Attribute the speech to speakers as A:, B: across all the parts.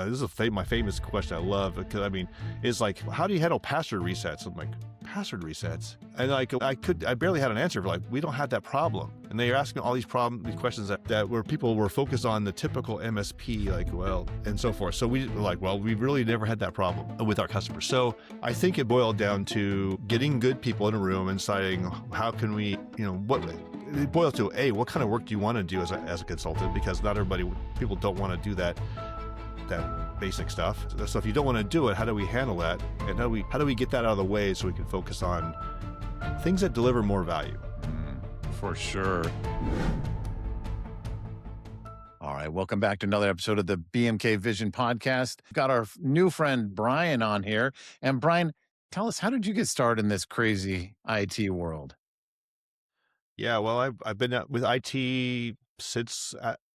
A: This is my famous question I love, because I mean, is like, how do you handle password resets? I'm like, password resets? And like, I barely had an answer for, like, we don't have that problem. And they are asking all these questions that where people were focused on the typical MSP, like, well, and so forth. So we were like, well, we really never had that problem with our customers. So I think it boiled down to getting good people in a room and deciding, how can we, what it boils to, what kind of work do you want to do as a consultant? Because not people don't want to do that basic stuff. So if you don't want to do it, how do we handle that? And how do we get that out of the way so we can focus on things that deliver more value?
B: For sure. All right. Welcome back to another episode of the BMK Vision Podcast. We've got our new friend, Bryon, on here. And Bryon, tell us, how did you get started in this crazy IT world?
A: Yeah, well, I've been with IT since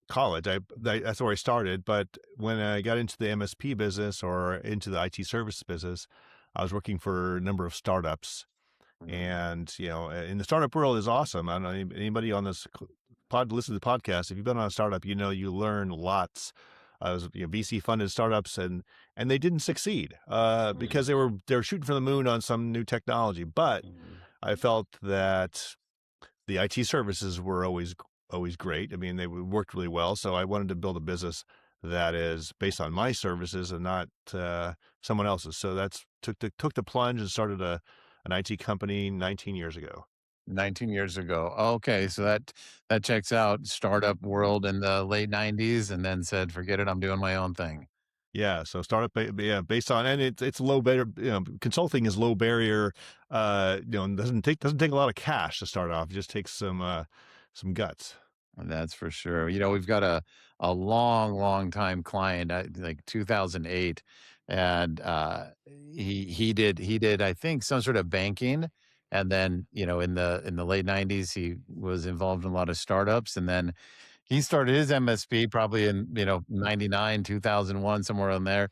A: college. That's where I started. But when I got into the MSP business or into the IT service business, I was working for a number of startups. And, in the startup world is awesome. I don't know anybody on this listen to the podcast. If you've been on a startup, you learn lots. I was VC funded startups, and they didn't succeed because they were shooting for the moon on some new technology. But I felt that the IT services were always great. I mean, they worked really well. So I wanted to build a business that is based on my services and not someone else's. So that's took the plunge and started an IT company 19 years ago.
B: 19 years ago. Okay. So that checks out. Startup world in the late 90s, and then said, forget it, I'm doing my own thing.
A: Yeah. So startup, based on, and it's low barrier, consulting is low barrier, doesn't take a lot of cash to start off. It just takes some guts.
B: That's for sure. We've got a long time client, like 2008, and he did I think some sort of banking, and then in the late 90s he was involved in a lot of startups, and then he started his MSP probably in 99, 2001, somewhere in there,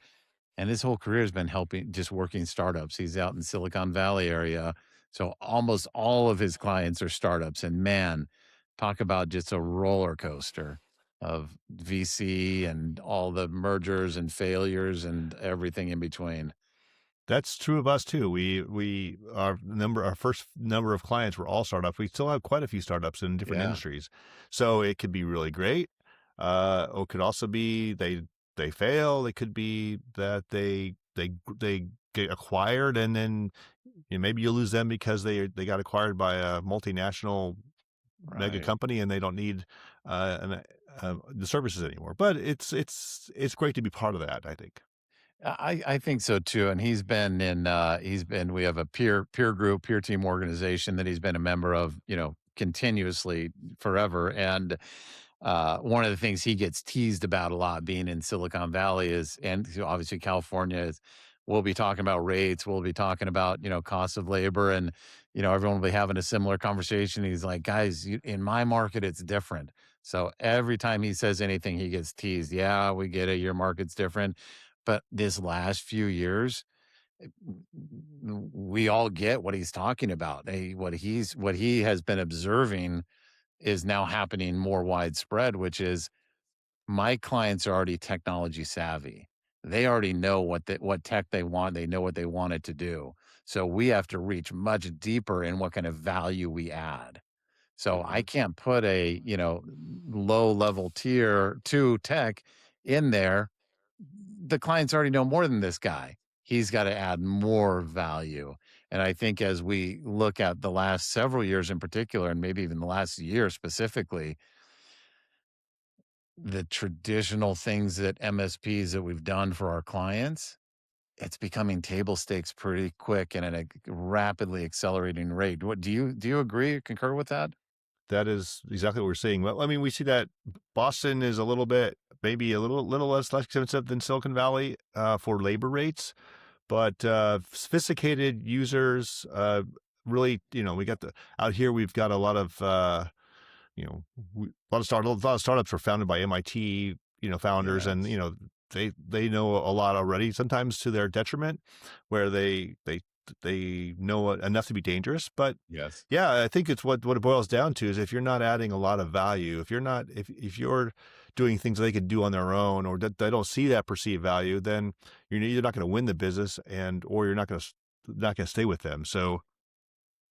B: and his whole career has been just working startups. He's out in Silicon Valley area, so almost all of his clients are startups, and man, talk about just a roller coaster of VC and all the mergers and failures and everything in between.
A: That's true of us too. Our first number of clients were all startups. We still have quite a few startups in different industries. So it could be really great. Or it could also be they fail. It could be that they get acquired, and then maybe you lose them because they got acquired by a multinational mega company, and they don't need the services anymore. But it's great to be part of that, I think.
B: I think so too. And we have a peer group, peer team organization that he's been a member of, continuously forever. And one of the things he gets teased about a lot being in Silicon Valley and obviously California is, we'll be talking about rates. We'll be talking about, cost of labor, and, everyone will be having a similar conversation. He's like, guys, in my market, it's different. So every time he says anything, he gets teased. Yeah, we get it. Your market's different. But this last few years, we all get what he's talking about. What he has been observing is now happening more widespread, which is my clients are already technology savvy. They already know what tech they want. They know what they want it to do. So we have to reach much deeper in what kind of value we add. So I can't put a, low level tier 2 tech in there. The clients already know more than this guy. He's got to add more value. And I think as we look at the last several years in particular, and maybe even the last year specifically, the traditional things that MSPs that we've done for our clients, it's becoming table stakes pretty quick and at a rapidly accelerating rate. Do you agree or concur with that?
A: That is exactly what we're seeing. Well, I mean, we see that Boston is maybe a little less expensive than Silicon Valley for labor rates, but sophisticated users really, we got out here. We've got a lot of a lot of startups were founded by MIT founders, and they know a lot already. Sometimes to their detriment, where they know enough to be dangerous. But
B: yes,
A: I think it's what it boils down to is, if you're not adding a lot of value, if you're doing things they could do on their own, or that they don't see that perceived value, then you're either not going to win the business, and or you're not going to stay with them. So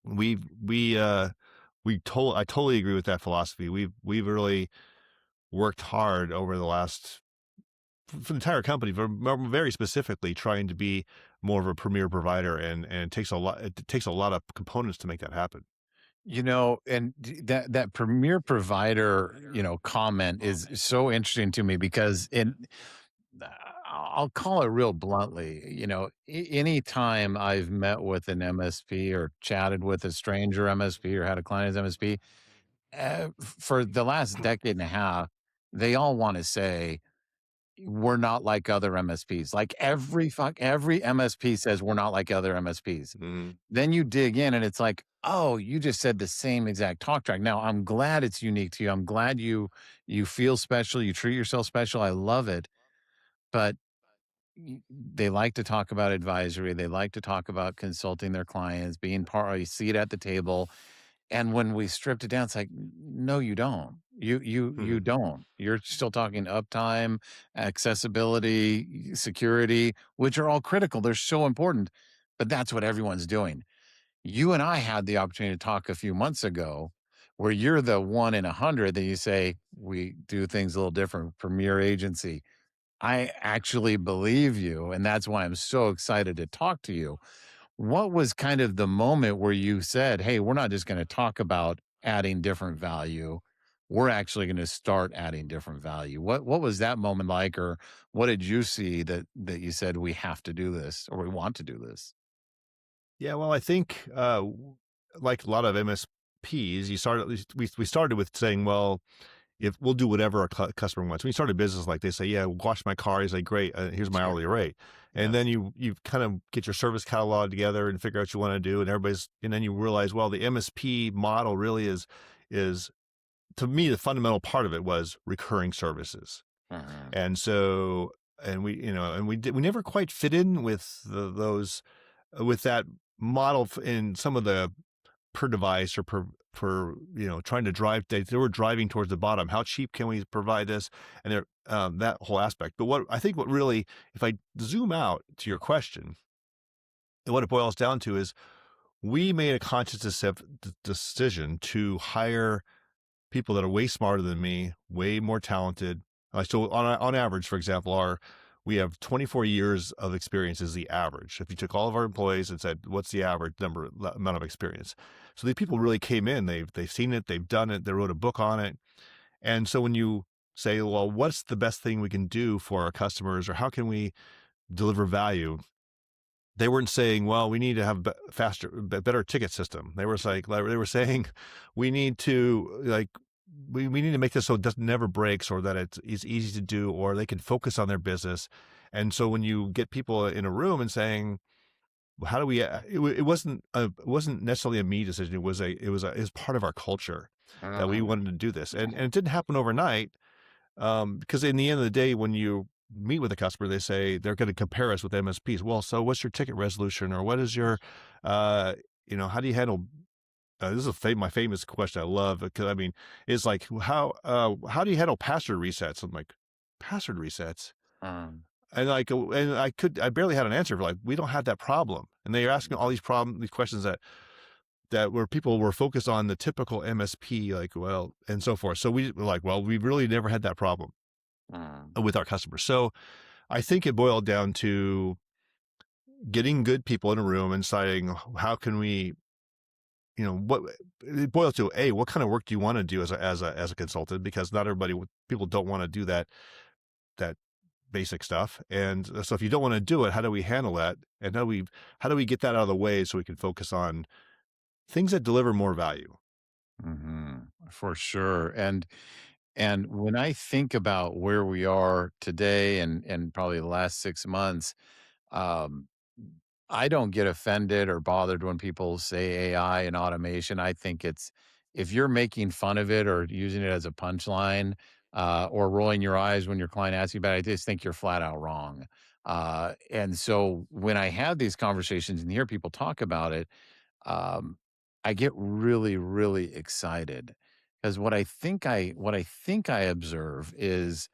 A: we we uh I totally agree with that philosophy. We've really worked hard over the last for the entire company, for very specifically trying to be more of a premier provider, and it takes a lot of components to make that happen.
B: And that premier provider, comment is so interesting to me because I'll call it real bluntly, anytime I've met with an MSP or chatted with a stranger MSP or had a client as MSP, for the last decade and a half, they all want to say, we're not like other MSPs. Like every MSP says we're not like other MSPs.
A: Mhm.
B: Then you dig in and it's like, oh, you just said the same exact talk track. Now I'm glad it's unique to you. I'm glad you feel special. You treat yourself special. I love it. But they like to talk about advisory. They like to talk about consulting their clients, being part, you see it at the table. And when we stripped it down, it's like, no, you don't. You
A: Mhm.
B: don't. You're still talking uptime, accessibility, security, which are all critical. They're so important, but that's what everyone's doing. You and I had the opportunity to talk a few months ago where you're the one in 100 that you say, we do things a little different, premier agency. I actually believe you. And that's why I'm so excited to talk to you. What was kind of the moment where you said, "Hey, we're not just gonna talk about adding different value. We're actually gonna start adding different value." What was that moment like, or what did you see that you said, "We have to do this," or, "We want to do this?"
A: Yeah, well, I think, like a lot of MSPs, you started at least we started with saying, well, if we'll do whatever our customer wants. When you start a business, like they say, yeah, wash my car. He's like, great, here's my
B: Sure.
A: hourly rate. And then
B: Yes.
A: you kind of get your service catalog together and figure out what you want to do. And then you realize, well, the MSP model really is to me, the fundamental part of it was recurring services.
B: Mhm.
A: And so, we never quite fit in with with that model in some of the per device or per trying to drive they were driving towards the bottom. How cheap can we provide this? And there that whole aspect. But what really, if I zoom out to your question, what it boils down to is we made a conscious decision to hire people that are way smarter than me, way more talented. So on average, for example, we have 24 years of experience is the average. If you took all of our employees and said, what's the average amount of experience? So these people really came in, they've seen it, they've done it, they wrote a book on it. And so when you say, well, what's the best thing we can do for our customers, or how can we deliver value? They weren't saying, well, we need to have better ticket system. They were saying, we need to we need to make this so it doesn't never breaks, or that it's easy to do, or they can focus on their business. And so when you get people in a room and saying, well, how do we? It wasn't necessarily a me decision. It was part of our culture that we
B: Mhm.
A: wanted to do this, and it didn't happen overnight. Because in the end of the day, when you meet with a customer, they say they're going to compare us with MSPs. Well, so what's your ticket resolution, or what is your, uh, how do you handle? This is my famous question. I love because I mean, it's like how do you handle password resets? I'm like, password resets,
B: Mhm.
A: and I barely had an answer for, like, we don't have that problem, and they're asking all these questions that where people were focused on the typical MSP, like, well, and so forth. So we were like, well, we really never had that problem
B: Mhm.
A: with our customers. So I think it boiled down to getting good people in a room and deciding how can we, what it boils to, a, what kind of work do you want to do as a consultant? Because not everybody, people don't want to do that basic stuff. And so if you don't want to do it, how do we handle that? And how do we get that out of the way so we can focus on things that deliver more value?
B: Mhm. For sure. And when I think about where we are today and probably the last 6 months, um, I don't get offended or bothered when people say AI and automation. I think it's if you're making fun of it or using it as a punchline, or rolling your eyes when your client asks you about it, I just think you're flat out wrong. And so when I have these conversations and hear people talk about it, um, I get really, really excited 'Cause what I think I observe is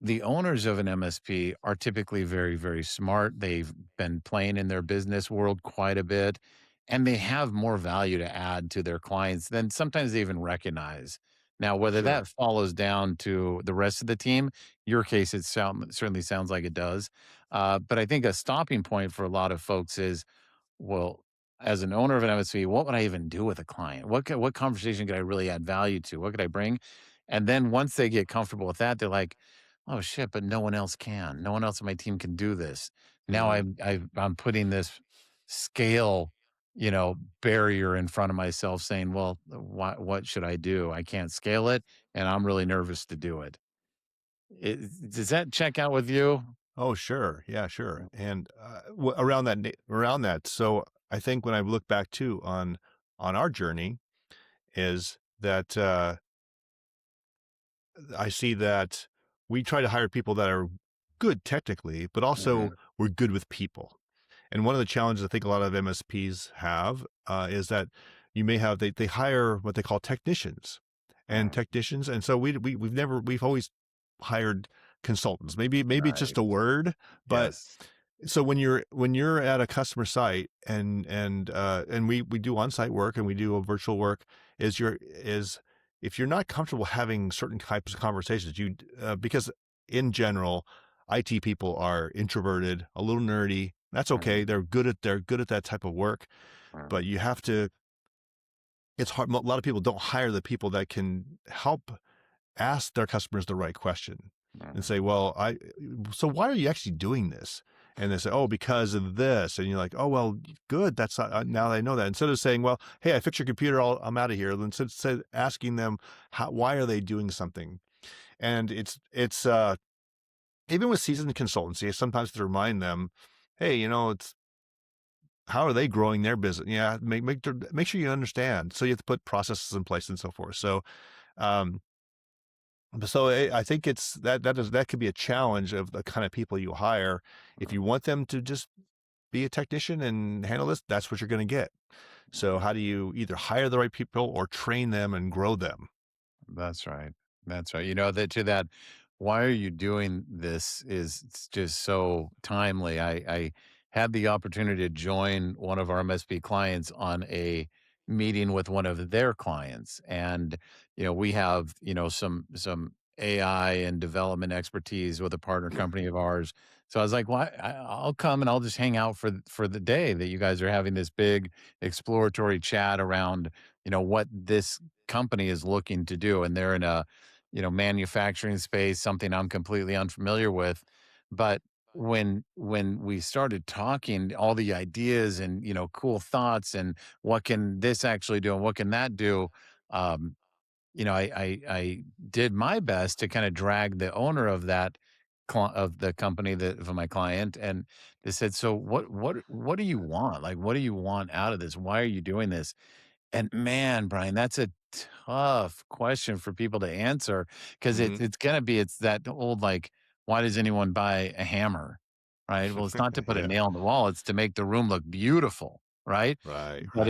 B: the owners of an MSP are typically very, very smart. They've been playing in their business world quite a bit, and they have more value to add to their clients than sometimes they even recognize. Now, whether that
A: Sure.
B: follows down to the rest of the team, your case, certainly sounds like it does. But I think a stopping point for a lot of folks is, well, as an owner of an MSP, what would I even do with a client? What conversation could I really add value to? What could I bring? And then once they get comfortable with that, they're like, "Oh shit, but no one else can. No one else on my team can do this." Now
A: Mhm.
B: I'm putting this scale, barrier in front of myself saying, "Well, what should I do? I can't scale it, and I'm really nervous to do it." Does that check out with you?
A: Oh, sure. Yeah, sure. And, around around that, so I think when I look back too on our journey is that, I see that we try to hire people that are good technically, but also
B: Mhm.
A: we're good with people. And one of the challenges I think a lot of MSPs have is that you may have they hire what they call technicians and
B: Mm.
A: technicians, and so we've always hired consultants. Maybe it's just
B: Right.
A: a word, but
B: Yes.
A: so when you're at a customer site and we do on-site work and we do a virtual work is if you're not comfortable having certain types of conversations because in general IT people are introverted, a little nerdy. That's okay.
B: Mhm.
A: They're good at that type of work, but
B: Mhm.
A: you have to it's hard. A lot of people don't hire the people that can help ask their customers the right question and
B: Mhm.
A: say, "Well, so why are you actually doing this?" And they say, "Oh, because of this." And you're like, "Oh, well, good. That's now that I know that." Instead of saying, "Well, hey, I fixed your computer. I'm out of here." Then instead asking them, why are they doing something? And it's even with seasoned consultancy, sometimes to remind them, "Hey, it's how are they growing their business?" Yeah, make sure you understand. So you have to put processes in place and so forth. Um, so I think it's that could be a challenge of the kind of people you hire. If you want them to just be a technician and handle this, that's what you're going to get. So how do you either hire the right people or train them and grow them?
B: That's right. That's right. That to that, why are you doing this is it's just so timely. I had the opportunity to join one of our MSP clients on a meeting with one of their clients. And, we have, some AI and development expertise with a partner company of ours. So I was like, well, I'll come and I'll just hang out for the day that you guys are having this big exploratory chat around, what this company is looking to do, and they're in a manufacturing space, something I'm completely unfamiliar with. But when we started talking, all the ideas and cool thoughts and what can this actually do and what can that do, um, I did my best to kind of drag the owner of that of the company that of my client, and they said, "So what do you want? Like, what do you want out of this? Why are you doing this?" And man, Brian, that's a tough question for people to answer because
A: Hmm.
B: it's that old, like, why does anyone buy a hammer? Right? Well, it's not to put a
A: Yeah.
B: nail in the wall, it's to make the room look beautiful, right?
A: Right.
B: But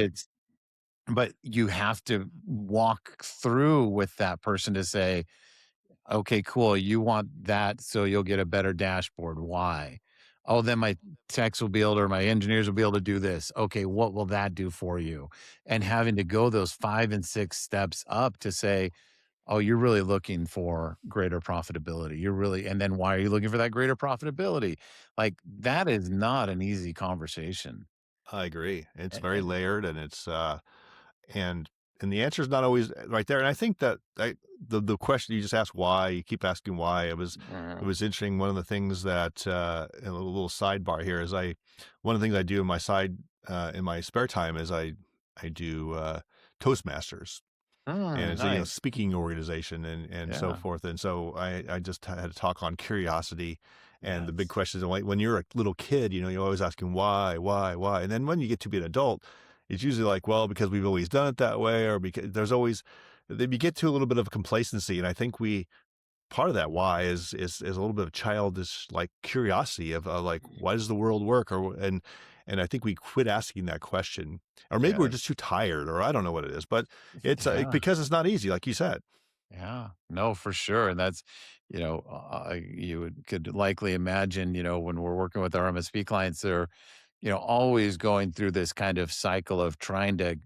A: Right.
B: you have to walk through with that person to say, "Okay, cool. You want that so you'll get a better dashboard. Why? Oh, then my techs will be able to, or my engineers will be able to do this. Okay, what will that do for you?" And having to go those 5 and 6 steps up to say, "Oh, you're really looking for greater profitability. You're really, and then why are you looking for that greater profitability?" Like, that is not an easy conversation.
A: I agree. It's very
B: And
A: layered and and and the answer is not always right there. And I think that the question you just asked why, you keep asking why. It
B: Mhm.
A: was interesting. One of the things that a little sidebar here is one of the things I do in my in my spare time is I do Toastmasters. And it's a,
B: Nice.
A: speaking organization and so
B: Yeah.
A: forth. And so I just had a talk on curiosity. And the big
B: Yes.
A: question is like when you're a little kid, you're always asking why? And then when you get to be an adult, it's usually like, well, because we've always done it that way, or because then you get to a little bit of complacency. And I think part of that why is a little bit of childish like curiosity of like, why does the world work? and I think we quit asking that question, or maybe we're just
B: Yes.
A: too tired, or I don't know what it is, but it's
B: Yeah.
A: because it's not easy, like you said.
B: Yeah. No, for sure. And that's, could likely imagine, when we're working with our MSP clients, they're, always going through this kind of cycle of trying to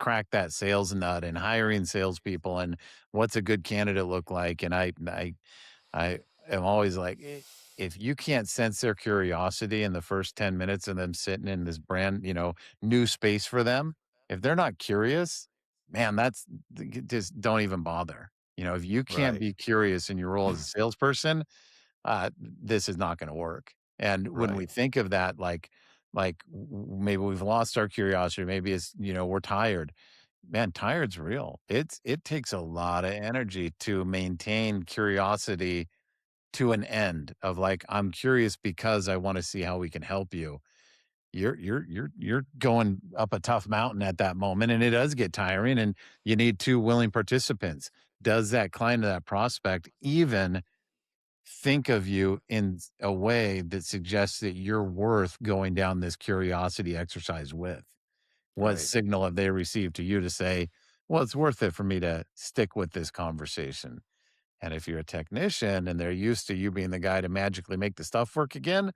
B: crack that sales nut and hiring salespeople and what's a good candidate look like. And I am always like, if you can't sense their curiosity in the first 10 minutes of them sitting in this new space for them, if they're not curious, man, just don't even bother. If you can't
A: Right,
B: be curious in your role as a salesperson, this is not going to work. And when we
A: right.
B: think of that, maybe we've lost our curiosity, maybe it's, we're tired. Man, tired's real. It takes a lot of energy to maintain curiosity to an end of like, I'm curious because I want to see how we can help you. You're going up a tough mountain at that moment, and it does get tiring, and you need two willing participants. Does that client or that prospect even think of you in a way that suggests that you're worth going down this curiosity exercise with? What
A: Right.
B: signal have they received to you to say, well, it's worth it for me to stick with this conversation? And if you're a technician and they're used to you being the guy to magically make the stuff work again,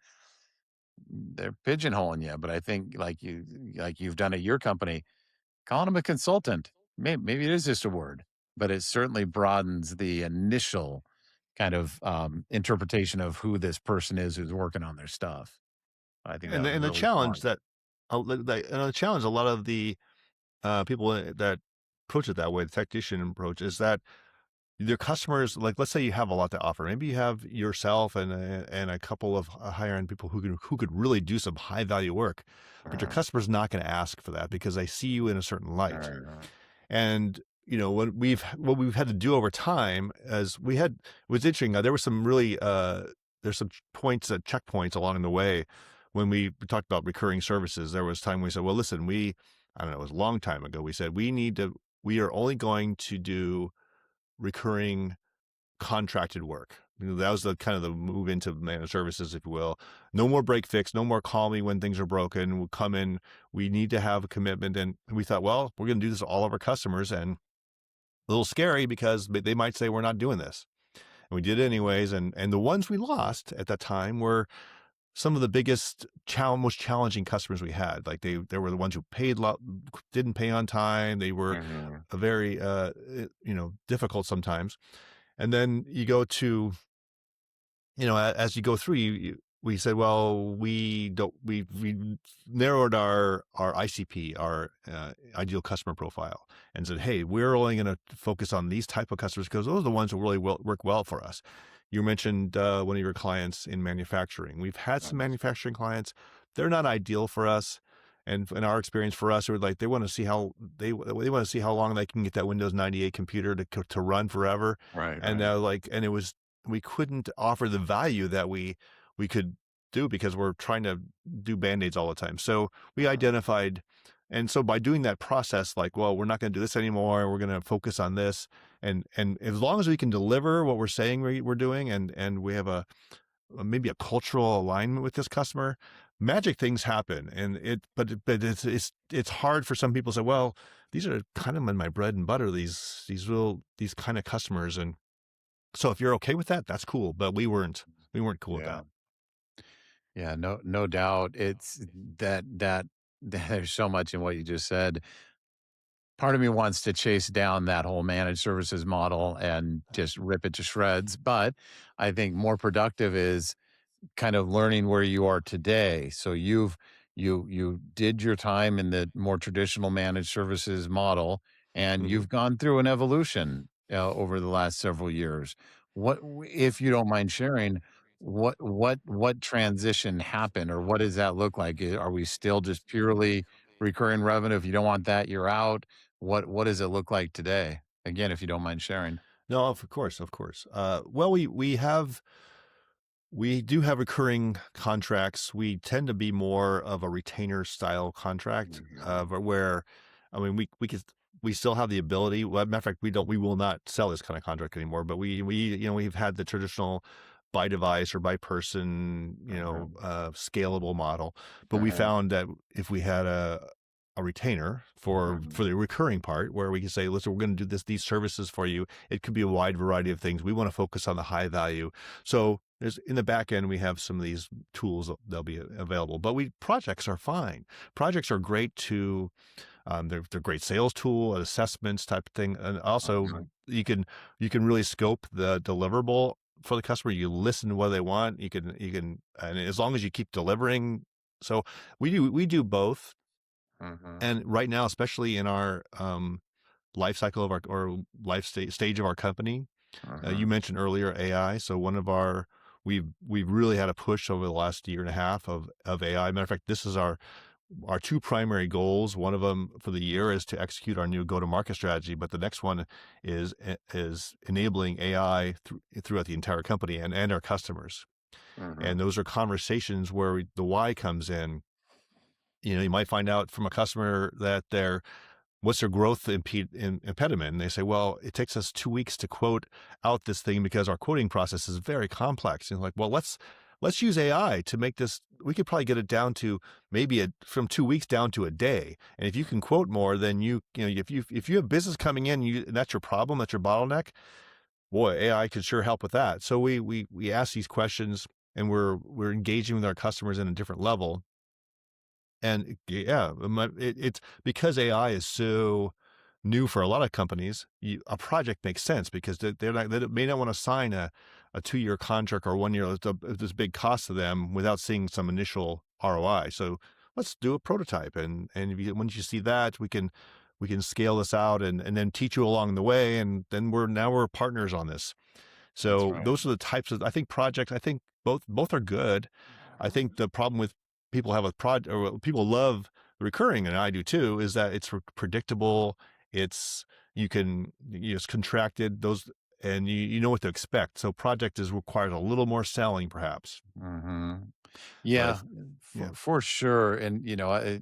B: they're pigeonholing you. But I think like you've done at your company, calling them a consultant, maybe it is just a word, but it certainly broadens the initial kind of interpretation of who this person is who's working on their stuff. I think that was
A: And the
B: really
A: challenge
B: smart.
A: that the challenge a lot of the, people that approach it that way, the technician approach, is that their customers, like, let's say you have a lot to offer. Maybe you have yourself and a couple of higher end people who could really do some high value work, but your
B: Uh,
A: customer's not going to ask for that because they see you in a certain light.
B: uh,
A: And what we've had to do over time, as we had, it was interesting. There were some really there's some points, checkpoints along the way when we talked about recurring services. There was time we said, well, listen, I don't know, it was a long time ago. We said we are only going to do recurring contracted work. That was the kind of the move into managed services, if you will. No more break fix, no more call me when things are broken. We'll come in. We need to have a commitment. And we thought, well, we're going to do this to all of our customers, and a little scary because they might say we're not doing this. And we did it anyways. And the ones we lost at that time were some of the biggest, most challenging customers we had. Like they were the ones who didn't pay on time. They were
B: mhm.
A: a very, difficult sometimes. And then you go to, as you go through, we said, well, we don't, we narrowed our ICP, our ideal customer profile, and said, hey, we're only going to focus on these type of customers because those are the ones who really work well for us. You mentioned one of your clients in manufacturing. We've had some manufacturing clients. They're not ideal for us. And in our experience, for us, it was like they want to see how long they can get that Windows 98 computer to run forever.
B: Right,
A: And
B: right.
A: and it was, we couldn't offer the value that we could do because we're trying to do band-aids all the time. So we identified, and so by doing that process, like, well, we're not going to do this anymore. We're going to focus on this, and as long as we can deliver what we're saying we're doing, and we have maybe a cultural alignment with this customer, magic things happen. And it's hard for some people to say, well, these are kind of my bread and butter. These kind of customers, and so if you're okay with that, that's cool. But we weren't cool with
B: Yeah.
A: that.
B: Yeah, no doubt. It's that there's so much in what you just said. Part of me wants to chase down that whole managed services model and just rip it to shreds, but I think more productive is kind of learning where you are today. So you did your time in the more traditional managed services model, and
A: Mhm.
B: you've gone through an evolution over the last several years. If you don't mind sharing, what transition happened, or what does that look like? Are we still just purely recurring revenue? If you don't want that, you're out. What does it look like today? Again, if you don't mind sharing.
A: No, of course, of course. Well, we do have recurring contracts. We tend to be more of a retainer style contract,
B: Mhm.
A: where, I mean, we still have the ability. Well, matter of fact, we will not sell this kind of contract anymore. But we've had the traditional. by device or by person,
B: Mhm.
A: scalable model. But we
B: Mhm.
A: found that if we had a retainer for
B: Mhm.
A: the recurring part, where we can say, listen, we're going to do these services for you. It could be a wide variety of things. We want to focus on the high value. So there's in the back end, we have some of these tools that'll be available. But projects are fine. Projects are great to they're great sales tool, an assessments type of thing, and also
B: Mhm.
A: you can really scope the deliverable for the customer. You listen to what they want. You can, and as long as you keep delivering. So we do both.
B: Mhm.
A: And right now, especially in our life cycle of our or stage of our company, you
B: Mhm.
A: mentioned earlier AI. So one of our we've really had a push over the last year and a half of AI. Matter of fact, this is our two primary goals. One of them for the year is to execute our new go-to-market strategy, but the next one is enabling AI throughout the entire company and our customers. And
B: Mhm.
A: those are conversations where the why comes in. You might find out from a customer that what's their growth impediment? And they say, well, it takes us 2 weeks to quote out this thing because our quoting process is very complex. And like, well, let's use AI to make this. We could probably get it down to maybe from 2 weeks down to a day. And if you can quote more, then if you have business coming in, and that's your problem, that's your bottleneck. Boy, AI could sure help with that. So we ask these questions, and we're engaging with our customers in a different level. And yeah, it's because AI is so new for a lot of companies. A project makes sense because they may not want to sign a 2-year contract or 1 year. It's this big cost to them without seeing some initial ROI. So let's do a prototype, and once you see that, we can scale this out and then teach you along the way, and then we're partners on this.
B: That's
A: So
B: right.
A: those are the types of, I think, projects. I think both are good. I think the problem with people have a project, or people love recurring, and I do too, is that it's predictable. It's it's contracted those, and you know what to expect. So project is requires a little more selling, perhaps.
B: Mhm.
A: But
B: Yeah,
A: yeah,
B: for sure, and,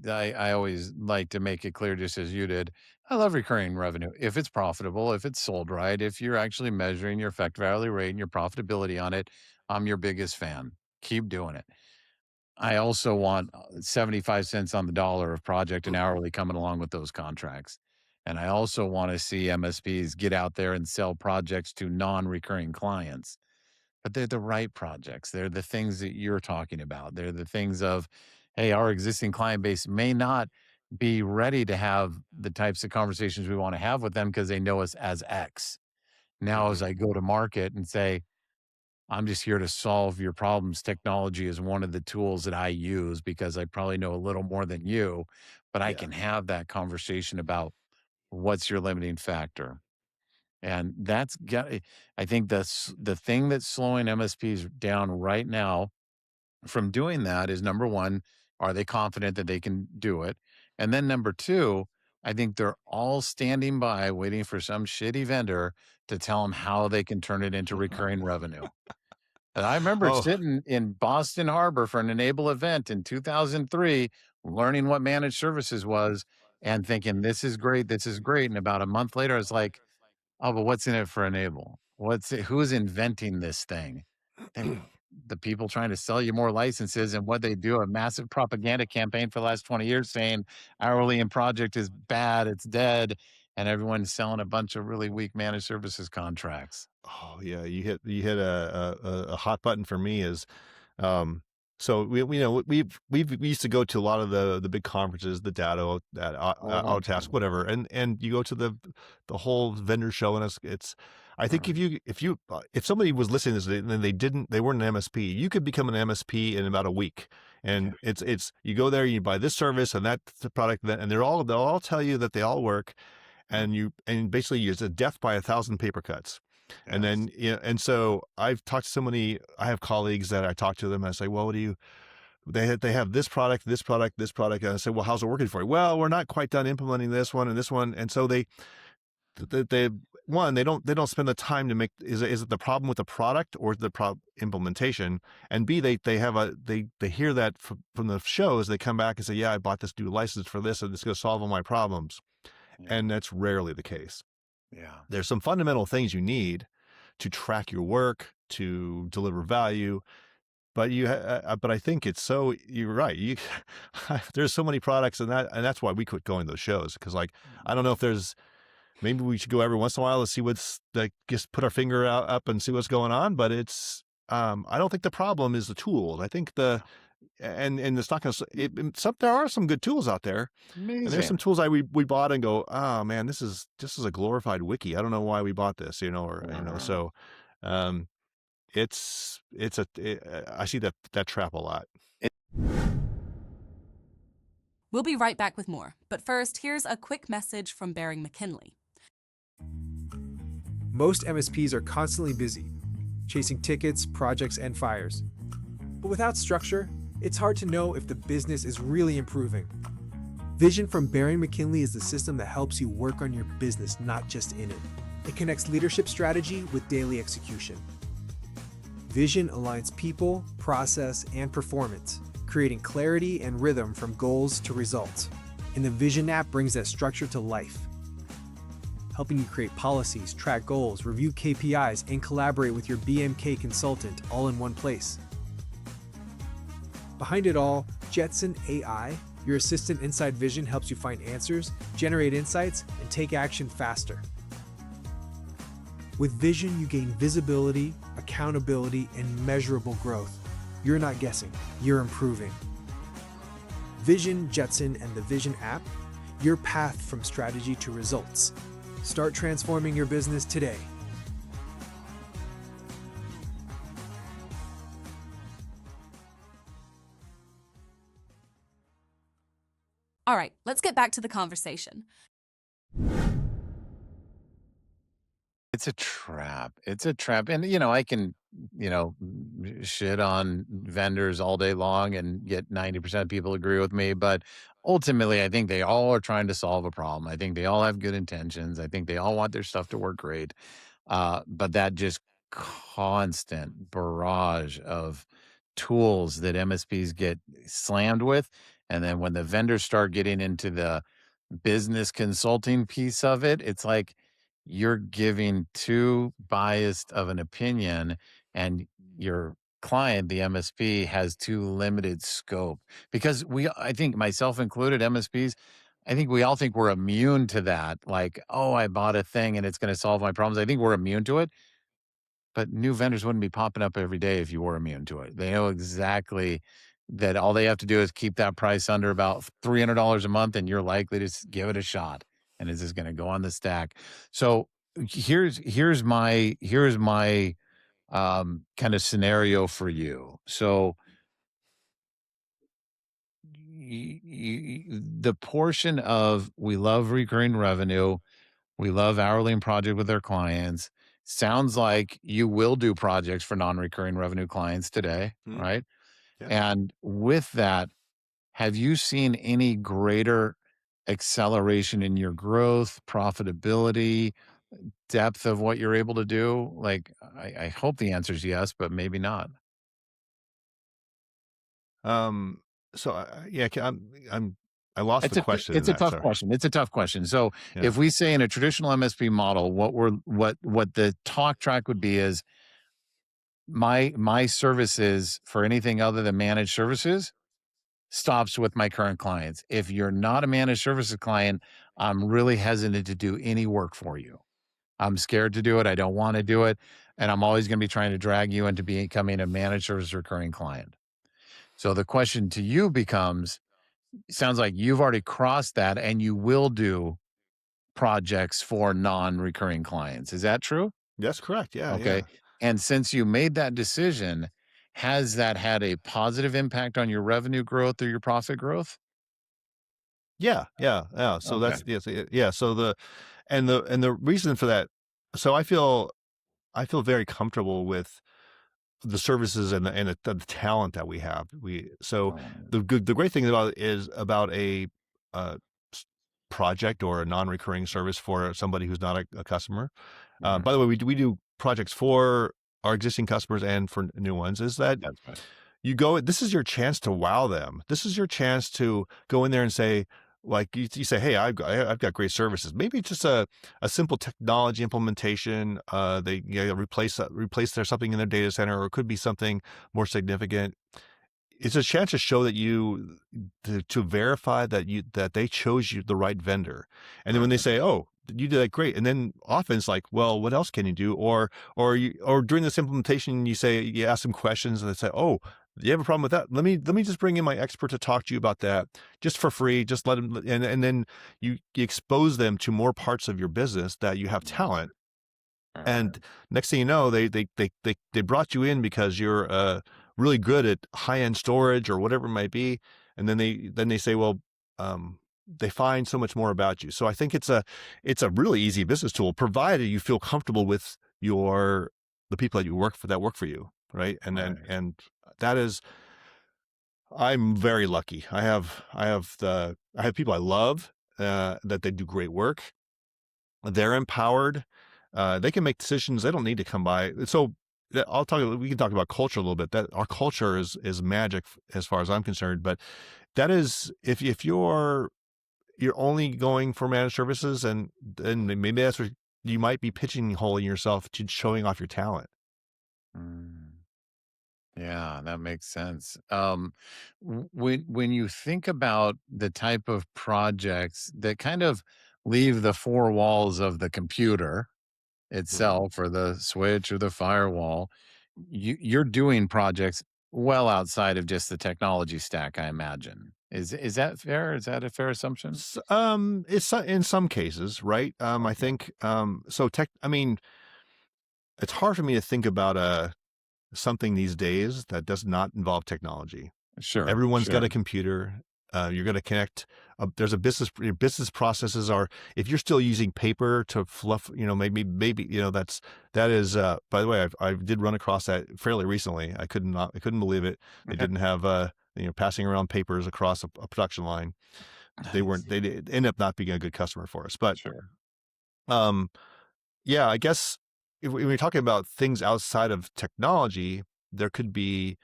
B: I always like to make it clear just as you did, I love recurring revenue. If it's profitable, if it's sold right, if you're actually measuring your effective hourly rate and your profitability on it, I'm your biggest fan. Keep doing it. I also want 75 cents on the dollar of project and hourly coming along with those contracts. And I also want to see MSPs get out there and sell projects to non-recurring clients, but they're the right projects. They're the things that you're talking about. They're the things of, hey, our existing client base may not be ready to have the types of conversations we want to have with them because they know us as X. Now, as
A: hmm
B: I go to market and say, I'm just here to solve your problems. Technology is one of the tools that I use because I probably know a little more than you, but I
A: yeah.
B: can have that conversation about what's your limiting factor. And I think that's the thing that's slowing MSPs down right now from doing that is number one, are they confident that they can do it? And then number two, I think they're all standing by waiting for some shitty vendor to tell them how they can turn it into recurring revenue. And I remember
A: Oh,
B: sitting in Boston Harbor for an Enable event in 2003, learning what managed services was and thinking, this is great. This is great. And about a month later, I was like, oh, but what's in it for Enable? Who's inventing this thing? They, the people trying to sell you more licenses and what they do a massive propaganda campaign for the last 20 years saying hourly and project is bad, it's dead, and everyone's selling a bunch of really weak managed services contracts.
A: oh yeah, you hit a hot button for me. Is So we used to go to a lot of the big conferences, the Datto, that Autotask,
B: Mhm.
A: whatever, and you go to the whole vendor show, and it's. I think
B: Mhm.
A: if somebody was listening to this and then they weren't an MSP, you could become an MSP in about a week.
B: Yeah.
A: And it's you go there, you buy this service and that product, and they'll all tell you that they all work,
B: Mhm.
A: and basically it's a death by 1,000 paper cuts. And
B: Yes.
A: then, and so I've talked to so many, I have colleagues that I talk to them and I say, well, they have this product, this product, this product. And I say, well, how's it working for you? Well, we're not quite done implementing this one and this one. And so they one, they don't spend the time to make, is it the problem with the product or the implementation? And B, they hear that from the shows, they come back and say, yeah, I bought this new license for this and it's going to solve all my problems.
B: Yeah.
A: And that's rarely the case.
B: Yeah.
A: There's some fundamental things you need to track your work, to deliver value. But but I think it's so you're right. There's so many products, and that's why we quit going to those shows because like I don't know if there's maybe we should go every once in a while to see what's like just put our finger out up and see what's going on. But it's I don't think the problem is the tools. I think and it's not going to some there are some good tools out there, and there's some
B: Amazing.
A: tools we bought and go, oh man, this is a glorified wiki. I don't know why we bought this, so. Um, I see that trap a lot.
C: We'll be right back with more, but first, here's a quick message from Bryon McKinley.
D: Most MSPs are constantly busy, chasing tickets, projects, and fires. But without structure, it's hard to know if the business is really improving. Vision from Bryon McKinley is the system that helps you work on your business, not just in it. It connects leadership strategy with daily execution. Vision aligns people, process, and performance, creating clarity and rhythm from goals to results. And the Vision app brings that structure to life, helping you create policies, track goals, review KPIs, and collaborate with your BMK consultant all in one place. Behind it all, Jetson AI, your assistant inside Vision, helps you find answers, generate insights, and take action faster. With Vision, you gain visibility, accountability, and measurable growth. You're not guessing, you're improving. Vision, Jetson, and the Vision app, your path from strategy to results. Start transforming your business today.
C: All right, let's get back to the conversation.
B: It's a trap. It's a trap. And, I can, shit on vendors all day long and get 90% of people agree with me. But ultimately, I think they all are trying to solve a problem. I think they all have good intentions. I think they all want their stuff to work great. But that just constant barrage of tools that MSPs get slammed with. And then when the vendors start getting into the business consulting piece of it, it's like you're giving too biased of an opinion and your client, the MSP, has too limited scope. Because I think myself included, MSPs, I think we all think we're immune to that. Like, oh, I bought a thing and it's going to solve my problems. I think we're immune to it. But new vendors wouldn't be popping up every day if you were immune to it. They know exactly that all they have to do is keep that price under about $300 a month, and you're likely to give it a shot, and it's just going to go on the stack. So here's my kind of scenario for you. So the portion of we love recurring revenue, we love hourly and project with our clients. Sounds like you will do projects for non-recurring revenue clients today,
A: Mhm.
B: right?
A: Yeah.
B: And with that, have you seen any greater acceleration in your growth, profitability, depth of what you're able to do? Like, I hope the answer is yes, but maybe not.
A: Um, so yeah, I lost the question in
B: It's a
A: that.
B: tough
A: Sorry.
B: question. It's a tough question. So
A: Yeah.
B: if we say in a traditional MSP model, what the talk track would be is my services for anything other than managed services stops with my current clients. If you're not a managed services client, I'm really hesitant to do any work for you. I'm scared to do it. I don't want to do it. And I'm always going to be trying to drag you into becoming a managed service recurring client. So the question to you becomes, sounds like you've already crossed that and you will do projects for non-recurring clients. Is that true?
A: That's correct. Yeah.
B: Okay.
A: Yeah.
B: And since you made that decision, has that had a positive impact on your revenue growth or your profit growth?
A: Yeah. Yeah. Yeah. So
B: Okay.
A: that's yes. Yeah. So the reason for that. So I feel very comfortable with the services and the talent that we have. So
B: Oh,
A: the great thing about uh, s- project or a non-recurring service for somebody who's not a customer.
B: mhm.
A: By the way, we do projects for our existing customers and for new ones. Is that
B: That's right.
A: this is your chance to wow them. This is your chance to go in there and say, like you say, hey, I've got great services. Maybe it's just a simple technology implementation. They replace their something in their data center, or it could be something more significant. It's a chance to show that to verify that they chose you the right vendor. And then when they say, "Oh, you did that great," and then often it's like, "Well, what else can you do?" Or during this implementation, you ask them questions, and they say, "Oh, do you have a problem with that? Let me just bring in my expert to talk to you about that, just for free. Just let them." And then you expose them to more parts of your business that you have talent. And next thing you know, they brought you in because you're really good at high end storage or whatever it might be, and then they say, well, they find so much more about you. So I think it's a really easy business tool, provided you feel comfortable with the people that work for you, right? And then
B: Right.
A: and that is, I'm very lucky. I have people I love, that they do great work. They're empowered. They can make decisions. They don't need to come by. So we can talk about culture a little bit. That our culture is magic as far as I'm concerned. But that is, if you're only going for managed services, and then maybe that's where you might be pigeonholing yourself to showing off your talent.
B: Mm. Yeah, that makes sense. When you think about the type of projects that kind of leave the four walls of the computer
A: Mhm.
B: itself or the switch or the firewall, you're doing projects well outside of just the technology stack, I imagine. Is that fair? Is that a fair assumption?
A: In some cases, right? I
B: Okay.
A: think so. I mean, it's hard for me to think about something these days that does not involve technology.
B: Sure,
A: Everyone's got a
B: sure.
A: computer. You're going to connect. There's a business. Your business processes are. If you're still using paper to fluff, maybe that is. By the way, I did run across that fairly recently. I couldn't believe it. They didn't have passing around papers across a production line. They weren't. They did end up not being a good customer for us. But
B: Sure.
A: um, yeah, I guess if we're talking about things outside of technology, there could be.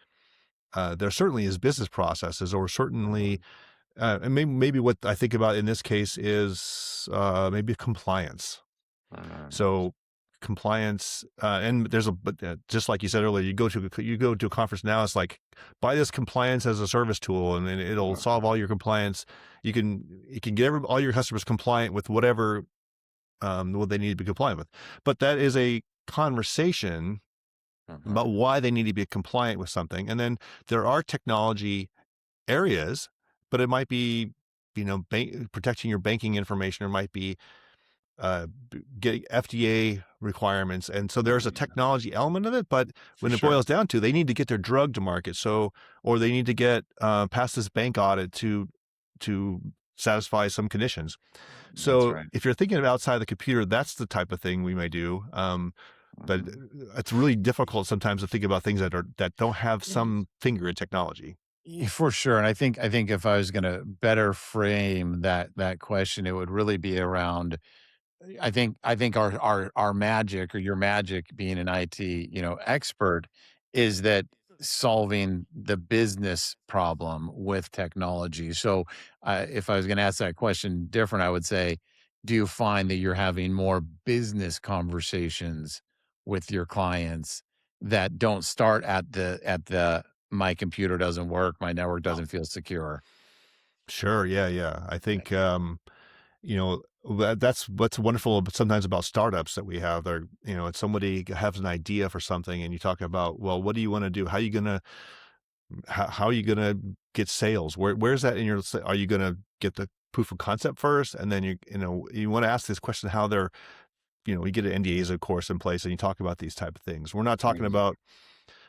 A: There certainly is business processes, or certainly and maybe what I think about in this case is maybe compliance.
B: Mm,
A: So compliance, and but just like you said earlier, you go to a conference now. It's like, buy this compliance as a service tool, and then it'll solve all your compliance. You can get all your customers compliant with whatever what they need to be compliant with. But that is a conversation about
B: mhm.
A: why they need to be compliant with something, and then there are technology areas, but it might be, protecting your banking information, or might be getting FDA requirements. And so there's a technology element of it, but
B: For
A: when it
B: sure.
A: boils down to, they need to get their drug to market. So, or they need to get past this bank audit to satisfy some conditions.
B: That's
A: So
B: right.
A: if you're thinking of outside the computer, that's the type of thing we may do. But
B: Mhm.
A: it's really difficult sometimes to think about things that don't have some finger in technology.
B: For sure, and I think if I was gonna better frame that question, it would really be around I think our magic or your magic being an IT, expert is that solving the business problem with technology. So, if I was gonna ask that question different, I would say, do you find that you're having more business conversations with your clients that don't start at the "My computer doesn't work, my network doesn't feel secure."
A: Sure. Yeah. Yeah. I think, that's what's wonderful sometimes about startups that we have. They're, it's somebody has an idea for something, and you talk about, well, what do you want to do? How are you going to get sales? Where's that in are you going to get the proof of concept first? And then you want to ask this question, how they're, you get an NDAs, of course, in place, and you talk about these type of things. We're not talking
B: Mhm.
A: about,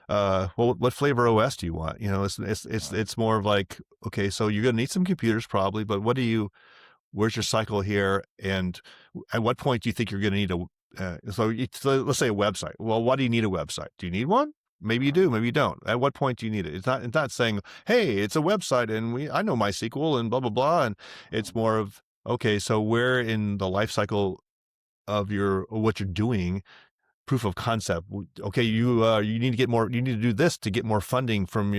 A: well, what flavor OS do you want?
B: Right.
A: It's more of like, okay, so you're going to need some computers probably, but where's your cycle here? And at what point do you think you're going to need so let's say a website. Well, why do you need a website? Do you need one? Maybe you do, maybe you don't. At what point do you need it? It's not saying, hey, it's a website and I know MySQL and blah, blah, blah. And it's
B: Mhm.
A: more of, okay, so where in the life cycle of what you're doing, proof of concept. Okay, you need to do this to get more funding from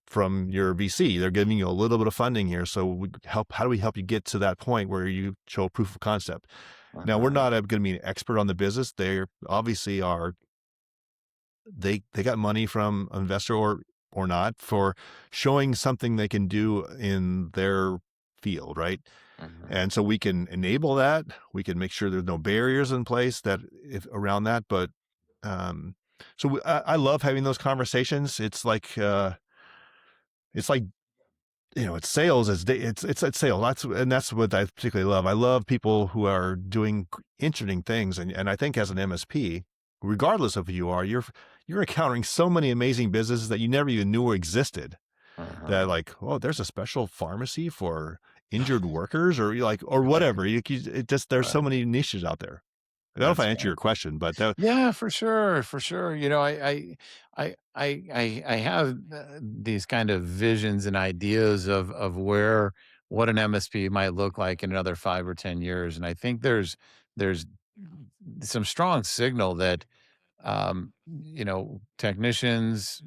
A: from your VC. They're giving you a little bit of funding here. So how do we help you get to that point where you show proof of concept? Now, we're
B: Mhm.
A: not going to be an expert on the business. They obviously are. They got money from an investor or not for showing something they can do in their field, right?
B: Mhm.
A: And so we can enable that. We can make sure there's no barriers in place that if around that. But um, I love having those conversations. It's like it's sales. It's sales. That's what I particularly love. I love people who are doing interesting things, and I think as an MSP, regardless of who you are, you're encountering so many amazing businesses that you never even knew existed. That
B: Mhm.
A: like, oh, there's a special pharmacy for injured workers, or or whatever. It just there's so
B: Right.
A: many niches out there. I don't know if I
B: That's
A: answer
B: right.
A: your question, but
B: Yeah, for sure, for sure. I have these kind of visions and ideas of where what an MSP might look like in another 5 or 10 years, and I think there's some strong signal that technicians,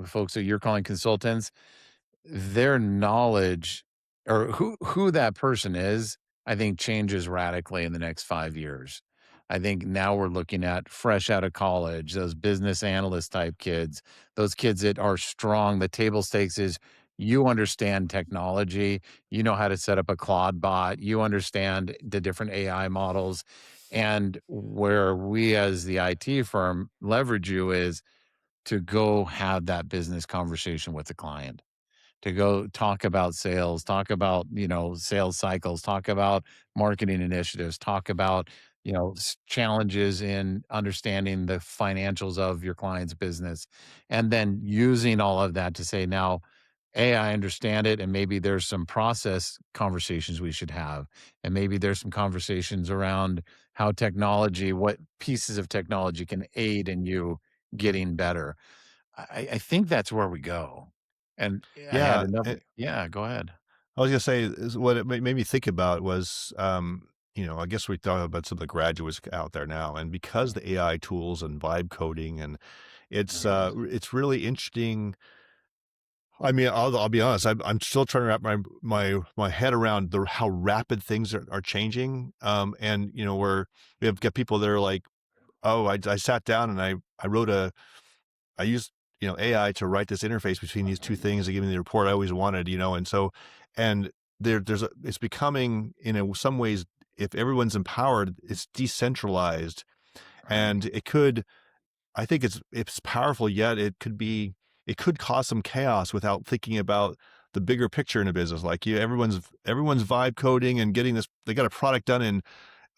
B: folks that you're calling consultants, their knowledge or who that person is, I think changes radically in the next 5 years. I think now we're looking at fresh out of college, those business analyst type kids, those kids that are strong. The table stakes is you understand technology, you know how to set up a Claude bot, you understand the different AI models. And where we as the IT firm leverage you is to go have that business conversation with the client, to go talk about sales, talk about, sales cycles, talk about marketing initiatives, talk about, challenges in understanding the financials of your client's business. And then using all of that to say, now, I understand it. And maybe there's some process conversations we should have. And maybe there's some conversations around how technology, what pieces of technology can aid in you getting better. I think that's where we go. And I had
A: yeah.
B: another. Yeah, go ahead.
A: I was gonna say is what it made me think about was, I guess we thought about some of the graduates out there now, and because the AI tools and vibe coding, and
B: Mhm.
A: it's really interesting. I mean, I'll be honest, I'm still trying to wrap my head around how rapid things are changing. And where we have got people that are like, oh, I sat down and I wrote I used, AI to write this interface between these two things to give me the report I always wanted, and so, and it's becoming, some ways, if everyone's empowered, it's decentralized,
B: Right.
A: and I think it's powerful, yet it could cause some chaos without thinking about the bigger picture in a business. Like everyone's vibe coding and getting this, they got a product done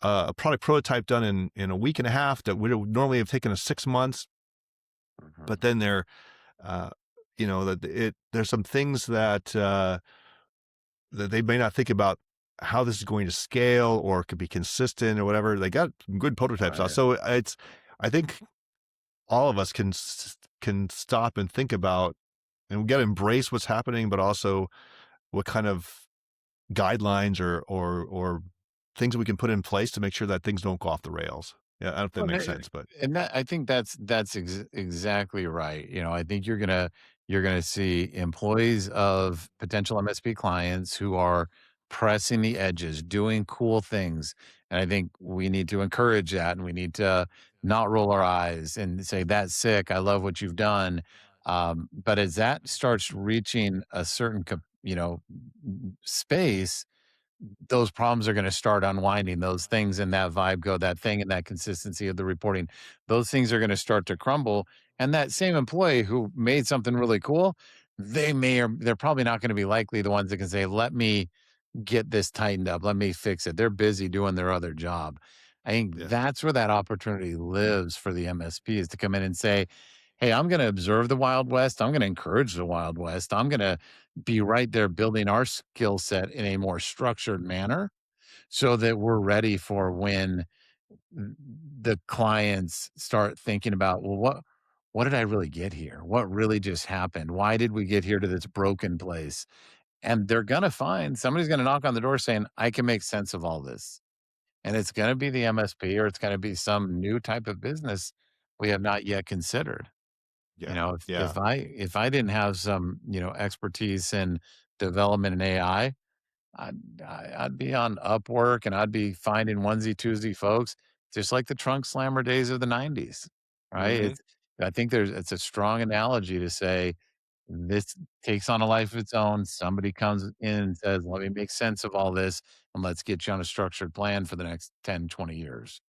A: a product prototype done in a week and a half that would normally have taken us 6 months, but
B: Mhm.
A: then uh, there's some things that they may not think about how this is going to scale or could be consistent or whatever. They got some good prototypes out.
B: Right.
A: So I think all of us can stop and think about, and we got to embrace what's happening, but also what kind of guidelines or things we can put in place to make sure that things don't go off the rails. Yeah, I don't know if that
B: Well,
A: makes sense, but
B: and that I think that's exactly right. I think you're gonna see employees of potential MSP clients who are pressing the edges, doing cool things, and I think we need to encourage that, and we need to not roll our eyes and say, "That's sick. I love what you've done." But as that starts reaching a certain, space, those problems are gonna start unwinding, those things in that vibe go, that thing and that consistency of the reporting, those things are gonna start to crumble, and that same employee who made something really cool, they're probably not gonna be likely the ones that can say, "Let me get this tightened up. Let me fix it." They're busy doing their other job. I think
A: yeah,
B: that's where that opportunity lives for the MSP is to come in and say, "Hey, I'm gonna observe the Wild West. I'm gonna encourage the Wild West. I'm gonna be right there building our skill set in a more structured manner so that we're ready for when the clients start thinking about, well, what did I really get here? What really just happened? Why did we get here to this broken place?" And they're gonna find somebody's gonna knock on the door saying, "I can make sense of all this." And it's gonna be the MSP or it's gonna be some new type of business we have not yet considered. You
A: Yeah.
B: know,
A: Yeah.
B: if I didn't have some, expertise in development in AI, I'd be on Upwork and I'd be finding onesie twosie folks, just like the trunk slammer days of the '90s, right?
A: Mhm.
B: I think it's a strong analogy to say this takes on a life of its own. Somebody comes in and says, "Let me make sense of all this, and let's get you on a structured plan for the next 10, 20 years."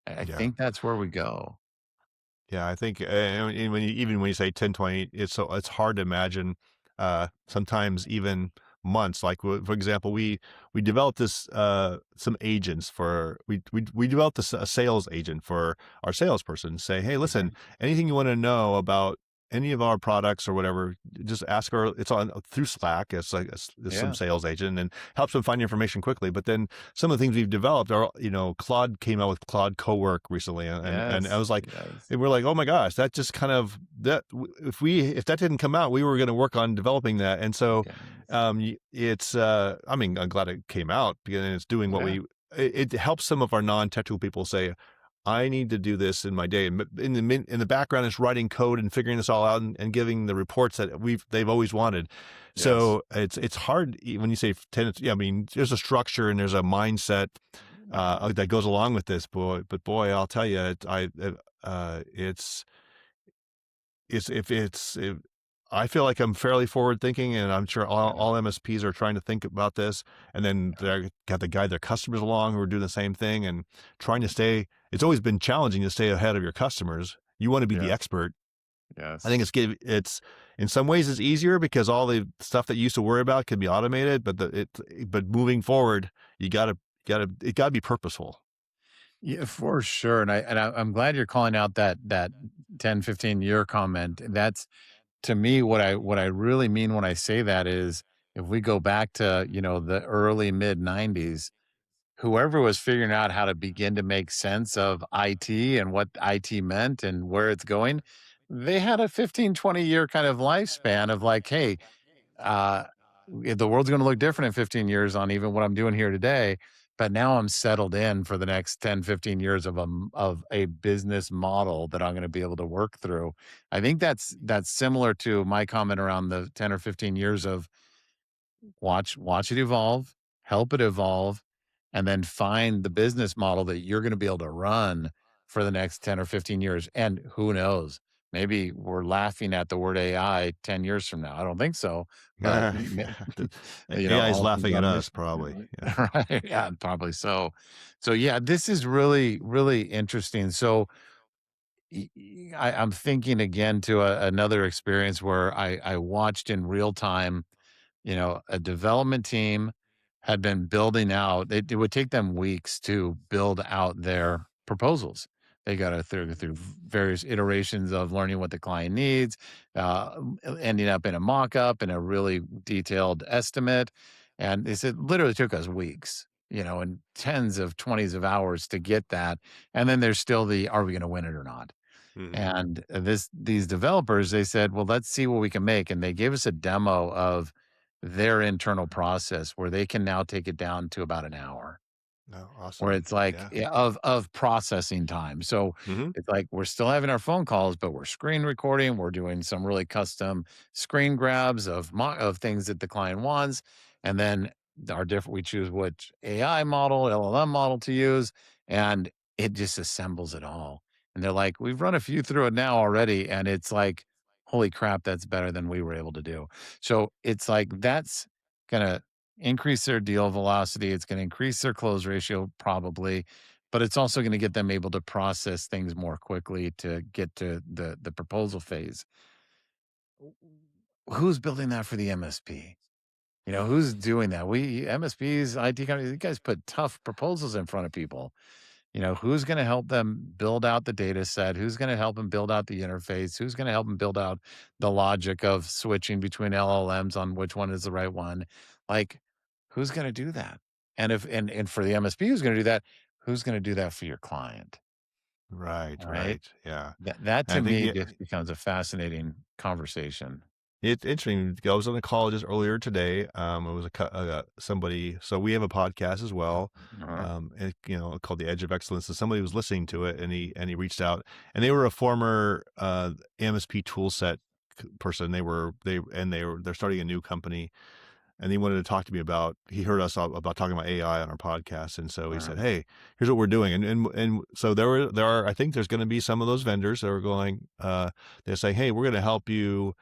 B: I
A: Yeah.
B: think that's where we go.
A: Yeah, I think, and when you even when you say 10, 20, it's hard to imagine, sometimes even months. Like, for example, we developed some agents for we developed a sales agent for our salesperson. Say, hey, listen,
B: Okay.
A: anything you want to know about any of our products or whatever, just ask her. It's on through Slack. It's like it's some
B: Yeah.
A: sales agent and helps them find information quickly. But then some of the things we've developed are, Claude came out with Claude Cowork recently, and I
B: Yes.
A: was like,
B: Yes.
A: and we're like, oh my gosh, that just kind of if that didn't come out, we were going to work on developing that. And so,
B: Yes.
A: it's I mean, I'm glad it came out because it's doing what
B: Yeah.
A: it helps some of our non-technical people say, I need to do this in my day. And in the background is writing code and figuring this all out and giving the reports that they've always wanted.
B: Yes.
A: So it's hard when you say tenants. Yeah, I mean, there's a structure and there's a mindset that goes along with this, boy. But boy, I'll tell you, it's if I feel like I'm fairly forward thinking, and I'm sure
B: Yeah.
A: all MSPs are trying to think about this, and then they got to guide their customers along who are doing the same thing and trying to stay. It's always been challenging to stay ahead of your customers. You want to be the
B: Yes.
A: expert. I think
B: Yes.
A: it's in some ways it's easier because all the stuff that you used to worry about can be automated, but moving forward, it gotta be purposeful.
B: Yeah, for sure. I'm glad you're calling out that 10, 15 year comment. That's to me what I really mean when I say that is if we go back to, the early mid '90s, whoever was figuring out how to begin to make sense of IT and what IT meant and where it's going, they had a 15, 20 year kind of lifespan of like, hey, uh, the world's going to look different in 15 years on even what I'm doing here today. But now I'm settled in for the next 10, 15 years of a business model that I'm going to be able to work through. I think that's similar to my comment around the 10 or 15 years of watch it evolve, help it evolve, and then find the business model that you're gonna be able to run for the next 10 or 15 years, and who knows? Maybe we're laughing at the word AI 10 years from now. I don't think so, but
A: The AI is
B: all things
A: laughing at us
B: automation.
A: probably. Yeah.
B: Right, yeah, probably so. So, yeah, this is really, really interesting. So, I'm thinking again to another experience where I watched in real time, a development team had been building out. It would take them weeks to build out their proposals. They got to through various iterations of learning what the client needs, ending up in a mock-up and a really detailed estimate. And they said literally took us weeks, and tens of 20s of hours to get that. And then there's still the are we going to win it or not?
A: Mhm.
B: And these developers, they said, "Well, let's see what we can make." And they gave us a demo of their internal process where they can now take it down to about an hour,
A: Oh,
B: where
A: awesome.
B: it's like
A: Yeah.
B: of processing time. So
A: Mhm.
B: it's like we're still having our phone calls, but we're screen recording. We're doing some really custom screen grabs of things that the client wants, and then our different. We choose which AI model, LLM model to use, and it just assembles it all. And they're like, "We've run a few through it now already," and it's like, "Holy crap, that's better than we were able to do." So it's like that's gonna increase their deal velocity. It's going to increase their close ratio probably, but it's also going to get them able to process things more quickly to get to the proposal phase. Who's building that for the MSP? Who's doing that? We MSPs, IT companies, you guys put tough proposals in front of people. Who's going to help them build out the data set? Who's going to help them build out the interface? Who's going to help them build out the logic of switching between LLMs on which one is the right one? Like, who's going to do that? And for the MSP, who's going to do that? Who's going to do that for your client?
A: Right,
B: All right.
A: right. Yeah.
B: That
A: And
B: to
A: I think
B: me
A: yeah,
B: just becomes a fascinating conversation.
A: It's interesting. I was on the call just earlier today. It was somebody. So we have a podcast as well,
B: Uh,
A: called The Edge of Excellence. So somebody was listening to it, and he reached out, and they were a former MSP toolset person. They're starting a new company, and he wanted to talk to me about. He heard us about talking about AI on our podcast, and so he
B: uh,
A: said, "Hey, here's what we're doing." And so there are. I think there's going to be some of those vendors that are going. They're saying, "Hey, we're going to help you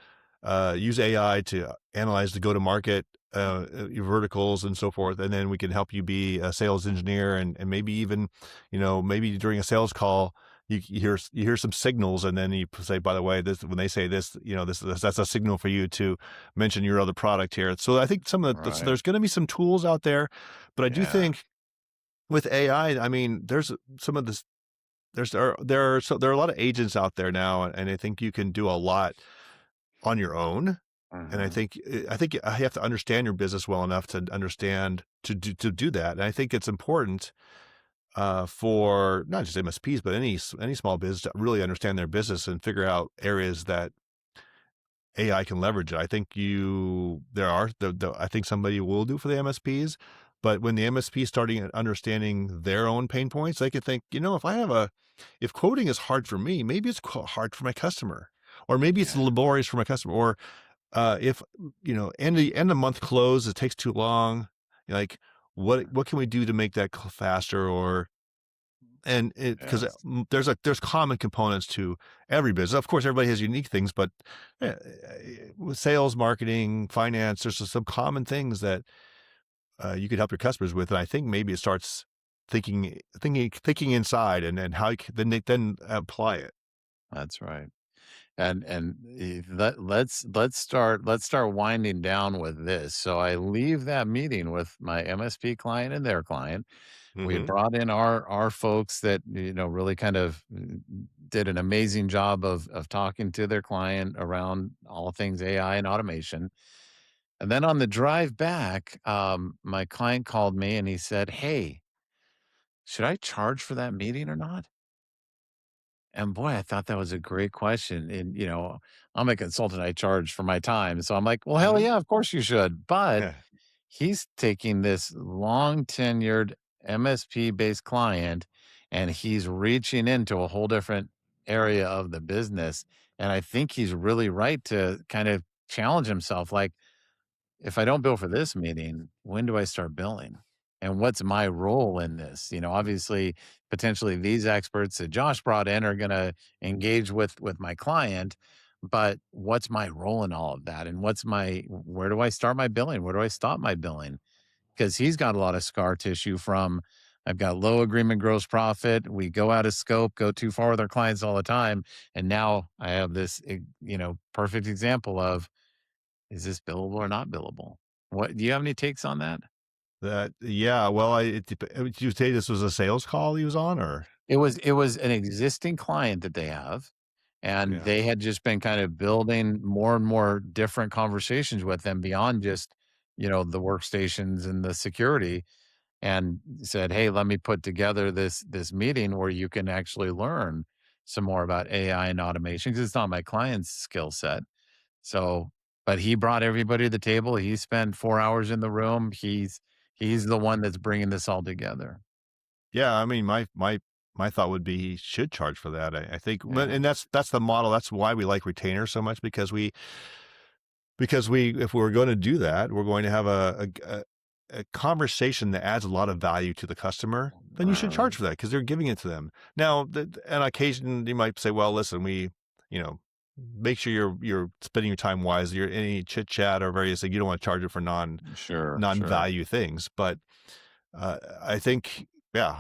A: use AI to analyze the go-to-market your verticals and so forth, and then we can help you be a sales engineer, and maybe even, maybe during a sales call." You hear some signals, and then you say, by the way, this when they say this, that's a signal for you to mention your other product here. So I think so
B: right.
A: there's going to be some tools out there, but I do
B: Yeah.
A: think with AI, I mean, there's some of this. There are a lot of agents out there now, and I think you can do a lot on your own. And I
B: Hmm.
A: think I have to understand your business well enough to understand to do that. And I think it's important for not just MSPs, but any small business to really understand their business and figure out areas that AI can leverage it. I think I think somebody will do for the MSPs, but when the MSP starting understanding their own pain points, they could think, if quoting is hard for me, maybe it's hard for my customer, or maybe it's
B: Yeah.
A: laborious for my customer, or if end of month close, it takes too long. Like, what can we do to make that faster? Or and it because
B: Yes.
A: there's common components to every business. Of course, everybody has unique things, but with sales, marketing, finance, there's some common things that you could help your customers with. And I think maybe it starts thinking inside, and how you can then apply it.
B: That's right. And let's start winding down with this. So I leave that meeting with my MSP client and their client. We had
A: Hmm.
B: brought in our folks that really kind of did an amazing job of talking to their client around all things AI and automation. And then on the drive back, my client called me and he said, "Hey, should I charge for that meeting or not?" And boy, I thought that was a great question. And, I'm a consultant, I charge for my time. So I'm like, well, hell
A: Hmm.
B: yeah, of course you should. But
A: Yeah.
B: he's taking this long tenured MSP based client and he's reaching into a whole different area of the business. And I think he's really right to kind of challenge himself. Like, if I don't bill for this meeting, when do I start billing? And what's my role in this? Obviously, potentially these experts that Josh brought in are going to engage with my client, but what's my role in all of that? And where do I start my billing? Where do I stop my billing? Because he's got a lot of scar tissue from I've got low agreement gross profit. We go out of scope, go too far with our clients all the time. And now I have this, perfect example of is this billable or not billable? What do you have any takes on that?
A: Yeah. Well, did you say this was a sales call he was on, or?
B: It was an existing client that they have, and
A: Yeah.
B: they had just been kind of building more and more different conversations with them beyond just, the workstations and the security, and said, "Hey, let me put together this meeting where you can actually learn some more about AI and automation because it's not my client's skill set." So, but he brought everybody to the table. He spent 4 hours in the room. He's the one that's bringing this all together.
A: Yeah, I mean, my thought would be he should charge for that. I think,
B: Yeah,
A: and that's the model. That's why we like retainers so much, because we if we're going to do that, we're going to have a conversation that adds a lot of value to the customer. Then you should
B: uh,
A: charge for that because they're giving it to them. Now, on occasion, you might say, "Well, listen, you know, make sure you're spending your time wisely. You're any chit chat or various things. You don't want to charge it for
B: sure,
A: non
B: sure.
A: value things." But I think, yeah,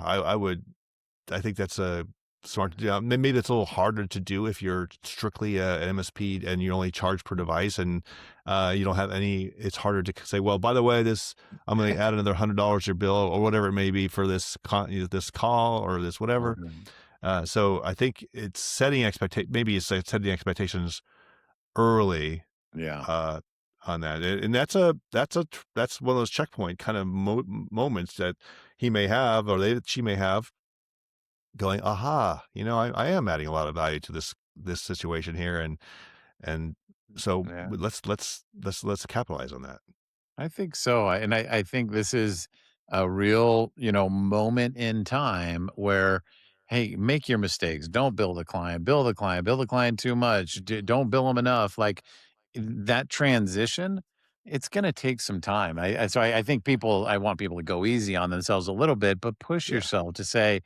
A: I think that's a smart to do. Maybe it's a little harder to do if you're strictly an MSP and you only charge per device, and you don't have any. It's harder to say, well, by the way, I'm going to add another $100 to your bill or whatever it may be for this call or this whatever.
B: Mhm.
A: So I think it's maybe it's like setting expectations early
B: Yeah,
A: uh, on that, and that's one of those checkpoint kind of moments that he may have, or she may have, going, aha, I am adding a lot of value to this situation here, and So
B: Yeah.
A: let's capitalize on that.
B: I think so. I think this is a real, moment in time where, hey, make your mistakes. Don't build a client, build a client, build a client too much. Don't bill them enough. Like that transition, it's going to take some time. I think I want people to go easy on themselves a little bit, but push
A: Yeah,
B: yourself to say,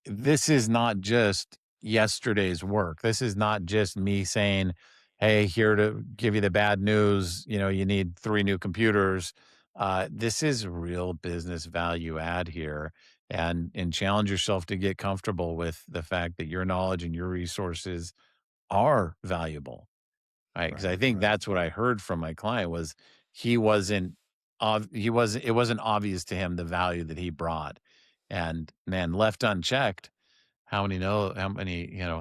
B: this is not just yesterday's work. This is not just me saying, "Hey, here to give you the bad news. You need 3 new computers." This is real business value add here, and challenge yourself to get comfortable with the fact that your knowledge and your resources are valuable, right? Because I
A: right,
B: think
A: right.
B: that's what I heard from my client was he wasn't it wasn't obvious to him the value that he brought, and man, left unchecked, how many,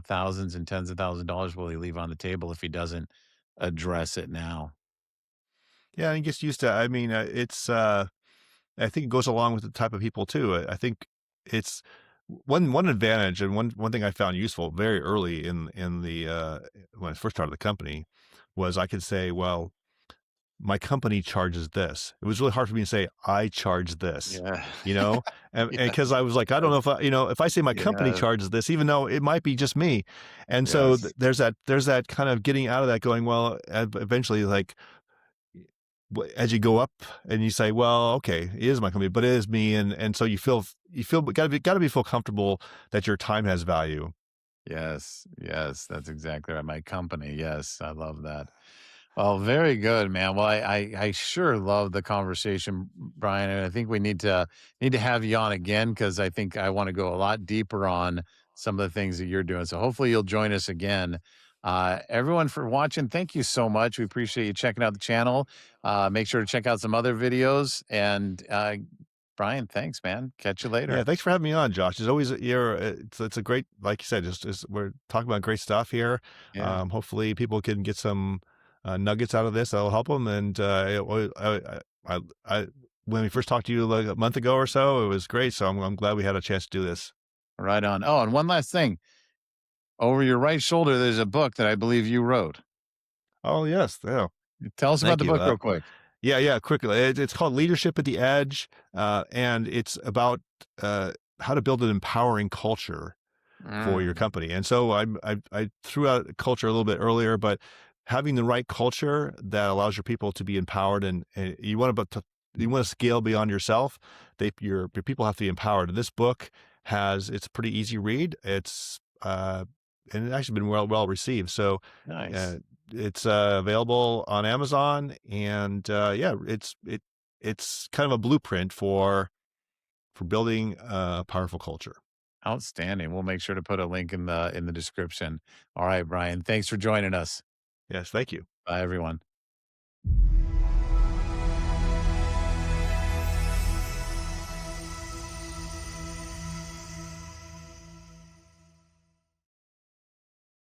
B: thousands and tens of thousands of dollars will he leave on the table if he doesn't address it now?
A: Yeah, and he gets used to. I mean, I think it goes along with the type of people too. I think it's one advantage and one thing I found useful very early in the when I first started the company was I could say, well, my company charges this. It was really hard for me to say I charge this,
B: Yeah.
A: you know, and
B: Yes,
A: because I was like, I don't know if I, if I say my company
B: yes,
A: charges this, even though it might be just me, and so
B: yes,
A: there's that kind of getting out of that, going, well, eventually, like as you go up and you say, well, okay, it is my company, but it is me, and so you feel gotta be feel comfortable that your time has value.
B: yes, yes, that's exactly right. My company, yes, I love that. Well, very good, man. Well, I sure love the conversation, Brian, and I think we need to have you on again because I think I want to go a lot deeper on some of the things that you're doing. So hopefully you'll join us again. Everyone for watching, thank you so much. We appreciate you checking out the channel. Make sure to check out some other videos. And Brian, thanks, man. Catch you
A: Yeah,
B: later.
A: thanks for having me on, Josh. It's always it's a great, like you said, just we're talking about great stuff here.
B: Yeah.
A: Hopefully people can get some nuggets out of this that'll help them. And I when we first talked to you like a month ago or so, it was great. So I'm glad we had a chance to do this.
B: Right on. Oh, and one last thing. Over your right shoulder, there's a book that I believe you wrote.
A: Oh yes, yeah.
B: Tell us about
A: Thank
B: the
A: you.
B: book real quick.
A: Yeah, yeah, quickly. It's called Leadership at the Edge, and it's about how to build an empowering culture for your
B: Mm,
A: company. And so I threw out culture a little bit earlier, but having the right culture that allows your people to be empowered, and you want to scale beyond yourself. Your people have to be empowered. And this book it's a pretty easy read. And it's actually been well received. So uh,
B: nice.
A: it's available on Amazon, and yeah, it's kind of a blueprint for building a powerful culture.
B: Outstanding. We'll make sure to put a link in the description. All right, Brian. Thanks for joining us.
A: Yes, thank you.
B: Bye, everyone.